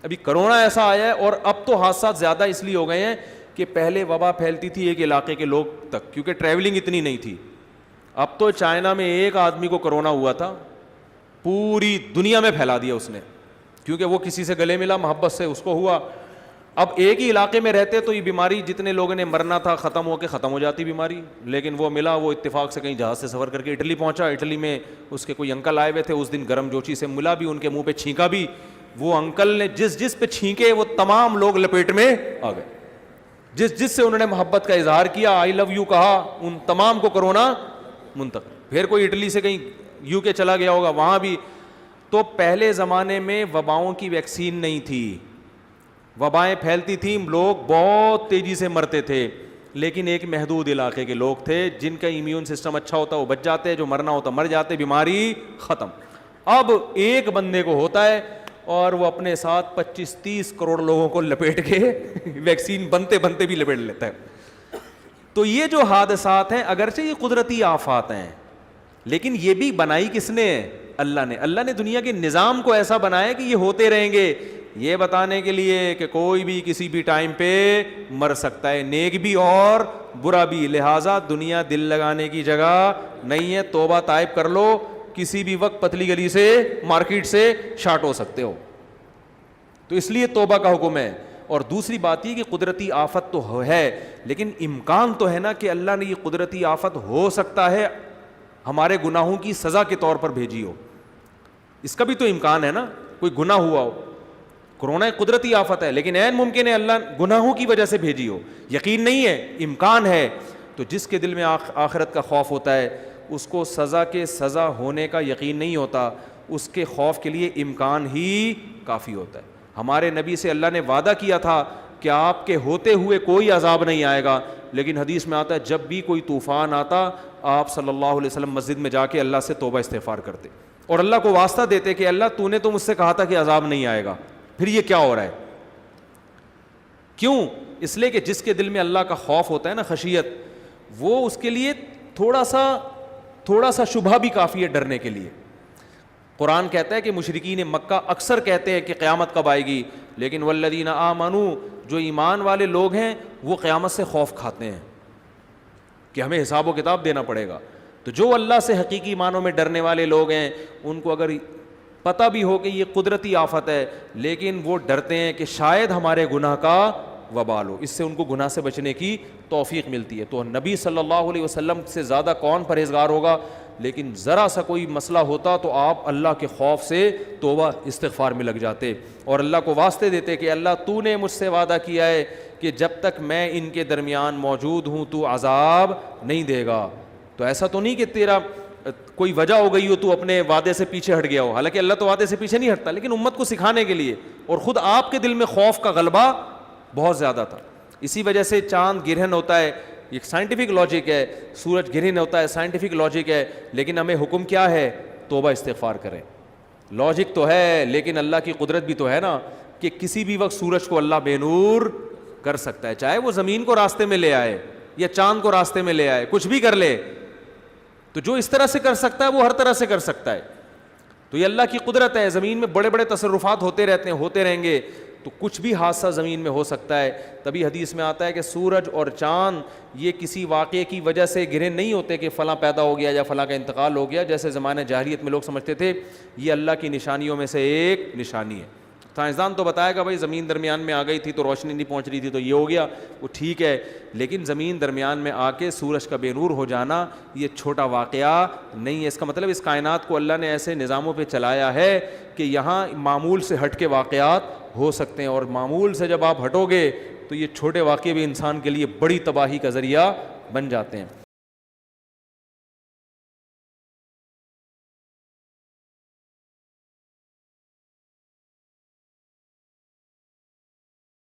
ابھی کرونا ایسا آیا ہے, اور اب تو حادثات زیادہ اس لیے ہو گئے ہیں کہ پہلے وبا پھیلتی تھی ایک علاقے کے لوگ تک, کیونکہ ٹریولنگ اتنی نہیں تھی. اب تو چائنا میں ایک آدمی کو کرونا ہوا تھا, پوری دنیا میں پھیلا دیا اس نے, کیونکہ وہ کسی سے گلے ملا, محبت سے اس کو ہوا. اب ایک ہی علاقے میں رہتے تو یہ بیماری جتنے لوگوں نے مرنا تھا ختم ہو جاتی بیماری, لیکن وہ ملا, وہ اتفاق سے کہیں جہاز سے سفر کر کے اٹلی پہنچا. اٹلی میں اس کے کوئی انکل آئے ہوئے تھے, اس دن گرم جوشی سے ملا بھی, ان کے منہ پہ چھینکا بھی. وہ انکل نے جس پہ چھینکے وہ تمام لوگ لپیٹ میں آ گئے. جس سے انہوں نے محبت کا اظہار کیا, آئی لو یو کہا, ان تمام کو کرونا منتقل. پھر کوئی اٹلی سے کہیں یو کے چلا گیا ہوگا, وہاں بھی. تو پہلے زمانے میں وباؤں کی ویکسین نہیں تھی, وبائیں پھیلتی تھیں, لوگ بہت تیزی سے مرتے تھے, لیکن ایک محدود علاقے کے لوگ تھے جن کا امیون سسٹم اچھا ہوتا وہ بچ جاتے, جو مرنا ہوتا مر جاتے, بیماری ختم. اب ایک بندے کو ہوتا ہے اور وہ اپنے ساتھ 25-30 کروڑ لوگوں کو لپیٹ کے ویکسین بنتے بنتے بھی لپیٹ لیتا ہے. تو یہ جو حادثات ہیں اگرچہ یہ قدرتی آفات ہیں, لیکن یہ بھی بنائی کس نے؟ اللہ نے. اللہ نے دنیا کے نظام کو ایسا بنایا کہ یہ ہوتے رہیں گے, یہ بتانے کے لیے کہ کوئی بھی کسی بھی ٹائم پہ مر سکتا ہے, نیک بھی اور برا بھی. لہٰذا دنیا دل لگانے کی جگہ نہیں ہے. توبہ طائب کر لو, کسی بھی وقت پتلی گلی سے مارکیٹ سے شارٹ ہو سکتے ہو, تو اس لیے توبہ کا حکم ہے. اور دوسری بات یہ کہ قدرتی آفت تو ہے, لیکن امکان تو ہے نا کہ اللہ نے یہ قدرتی آفت ہو سکتا ہے ہمارے گناہوں کی سزا کے طور پر بھیجی ہو, اس کا بھی تو امکان ہے نا. کوئی گناہ ہوا ہو, کرونا ایک قدرتی آفت ہے, لیکن عین ممکن ہے اللہ گناہوں کی وجہ سے بھیجی ہو. یقین نہیں ہے, امکان ہے. تو جس کے دل میں آخرت کا خوف ہوتا ہے, اس کو سزا کے سزا ہونے کا یقین نہیں ہوتا, اس کے خوف کے لیے امکان ہی کافی ہوتا ہے. ہمارے نبی سے اللہ نے وعدہ کیا تھا کہ آپ کے ہوتے ہوئے کوئی عذاب نہیں آئے گا, لیکن حدیث میں آتا ہے جب بھی کوئی طوفان آتا آپ صلی اللہ علیہ وسلم مسجد میں جا کے اللہ سے توبہ استغفار کرتے اور اللہ کو واسطہ دیتے کہ اللہ تو نے تو مجھ سے کہا تھا کہ عذاب نہیں آئے گا, پھر یہ کیا ہو رہا ہے؟ کیوں؟ اس لیے کہ جس کے دل میں اللہ کا خوف ہوتا ہے نا, خشیت, وہ اس کے لیے تھوڑا سا شبہ بھی کافی ہے ڈرنے کے لیے. قرآن کہتا ہے کہ مشرکین مکہ اکثر کہتے ہیں کہ قیامت کب آئے گی, لیکن والذین آمنوا, جو ایمان والے لوگ ہیں وہ قیامت سے خوف کھاتے ہیں کہ ہمیں حساب و کتاب دینا پڑے گا. تو جو اللہ سے حقیقی معنوں میں ڈرنے والے لوگ ہیں ان کو اگر پتہ بھی ہو کہ یہ قدرتی آفت ہے, لیکن وہ ڈرتے ہیں کہ شاید ہمارے گناہ کا وبال ہو, اس سے ان کو گناہ سے بچنے کی توفیق ملتی ہے. تو نبی صلی اللہ علیہ وسلم سے زیادہ کون پرہیزگار ہوگا؟ لیکن ذرا سا کوئی مسئلہ ہوتا تو آپ اللہ کے خوف سے توبہ استغفار میں لگ جاتے اور اللہ کو واسطے دیتے کہ اللہ تو نے مجھ سے وعدہ کیا ہے کہ جب تک میں ان کے درمیان موجود ہوں تو عذاب نہیں دے گا. تو ایسا تو نہیں کہ تیرا کوئی وجہ ہو گئی ہو تو اپنے وعدے سے پیچھے ہٹ گیا ہو, حالانکہ اللہ تو وعدے سے پیچھے نہیں ہٹتا, لیکن امت کو سکھانے کے لیے, اور خود آپ کے دل میں خوف کا غلبہ بہت زیادہ تھا. اسی وجہ سے چاند گرہن ہوتا ہے, ایک سائنٹیفک لاجک ہے, سورج گرہن ہوتا ہے, سائنٹیفک لاجک ہے, لیکن ہمیں حکم کیا ہے؟ توبہ استغفار کریں. لاجک تو ہے لیکن اللہ کی قدرت بھی تو ہے نا کہ کسی بھی وقت سورج کو اللہ بے نور کر سکتا ہے, چاہے وہ زمین کو راستے میں لے آئے یا چاند کو راستے میں لے آئے, کچھ بھی کر لے. تو جو اس طرح سے کر سکتا ہے وہ ہر طرح سے کر سکتا ہے. تو یہ اللہ کی قدرت ہے. زمین میں بڑے بڑے تصرفات ہوتے رہتے ہیں, ہوتے رہیں گے, تو کچھ بھی حادثہ زمین میں ہو سکتا ہے. تبھی حدیث میں آتا ہے کہ سورج اور چاند یہ کسی واقعے کی وجہ سے گرے نہیں ہوتے کہ فلاں پیدا ہو گیا یا فلاں کا انتقال ہو گیا, جیسے زمانہ جاہلیت میں لوگ سمجھتے تھے. یہ اللہ کی نشانیوں میں سے ایک نشانی ہے. سائنسدان تو بتایا گا بھائی زمین درمیان میں آ گئی تھی تو روشنی نہیں پہنچ رہی تھی تو یہ ہو گیا, وہ ٹھیک ہے, لیکن زمین درمیان میں آ کے سورج کا بے نور ہو جانا یہ چھوٹا واقعہ نہیں ہے. اس کا مطلب اس کائنات کو اللہ نے ایسے نظاموں پہ چلایا ہے کہ یہاں معمول سے ہٹ کے واقعات ہو سکتے ہیں, اور معمول سے جب آپ ہٹو گے تو یہ چھوٹے واقعے بھی انسان کے لیے بڑی تباہی کا ذریعہ بن جاتے ہیں.